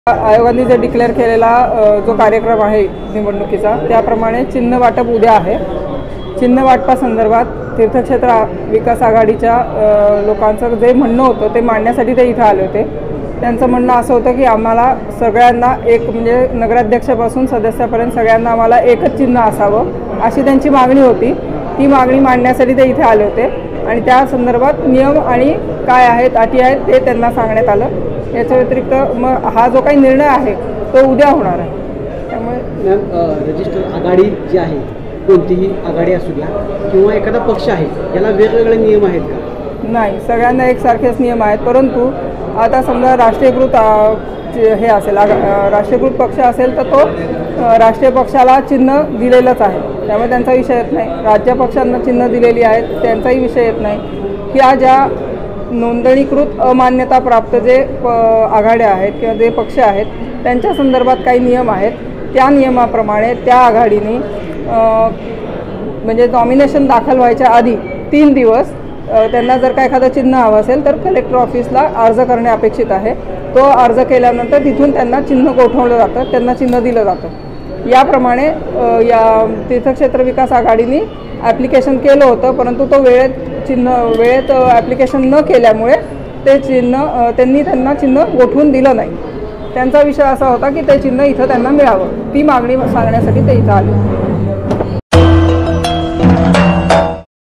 आयोगाने जे डिक्लेअर केलेला जो कार्यक्रम आहे निवडणुकीचा त्याप्रमाणे चिन्ह वाटप उद्या आहे। चिन्ह वाटपासंदर्भात तीर्थक्षेत्र विकास आघाडीच्या लोकांचं जे म्हणणं होतं ते मांडण्यासाठी ते इथं आले होते। त्यांचं म्हणणं असं होतं की आम्हाला सगळ्यांना एक म्हणजे नगराध्यक्षापासून सदस्यापर्यंत सगळ्यांना आम्हाला एकच चिन्ह असावं अशी त्यांची मागणी होती। ती मागणी मांडण्यासाठी ते इथे आले होते आणि त्या संदर्भात नियम आणि काय आहेत अटी आहेत ते त्यांना सांगण्यात आलं। याच्या व्यतिरिक्त मग हा जो काही निर्णय आहे तो उद्या होणार आहे। त्यामुळे रजिस्टर आघाडी जी आहे कोणतीही आघाडी असू द्या किंवा एखादा पक्ष आहे याला वेगवेगळे नियम आहेत का? नाही, सगळ्यांना एकसारखेच नियम आहेत। परंतु आता समजा राष्ट्रीयकृत हे असेल राष्ट्रीयकृत पक्ष असेल तर तो राष्ट्रीय पक्षाला चिन्ह दिलेलंच आहे, त्यामुळे त्यांचा विषय येत नाही। राज्य पक्षांना चिन्ह दिलेली आहेत त्यांचाही विषय येत नाही। किंवा ज्या नोंदणीकृत अमान्यता प्राप्त जे आघाड्या आहेत किंवा जे पक्ष आहेत त्यांच्या संदर्भात काही नियम आहेत, त्या नियमाप्रमाणे त्या आघाडीने म्हणजे नॉमिनेशन दाखल व्हायच्या आधी 3 दिवस त्यांना जर का एखादं चिन्ह हवं असेल तर कलेक्टर ऑफिसला अर्ज करणे अपेक्षित आहे। तो अर्ज केल्यानंतर तिथून त्यांना चिन्ह गोठवलं जातं, त्यांना चिन्ह दिलं जातं। याप्रमाणे या तीर्थक्षेत्र विकास आघाडीने ॲप्लिकेशन केलं होतं, परंतु तो वेळेत ॲप्लिकेशन न केल्यामुळे ते चिन्ह त्यांना चिन्ह गोठवून दिलं नाही। त्यांचा विषय असा होता की ते चिन्ह इथं त्यांना मिळावं, ती मागणी सांगण्यासाठी ते इथं आले।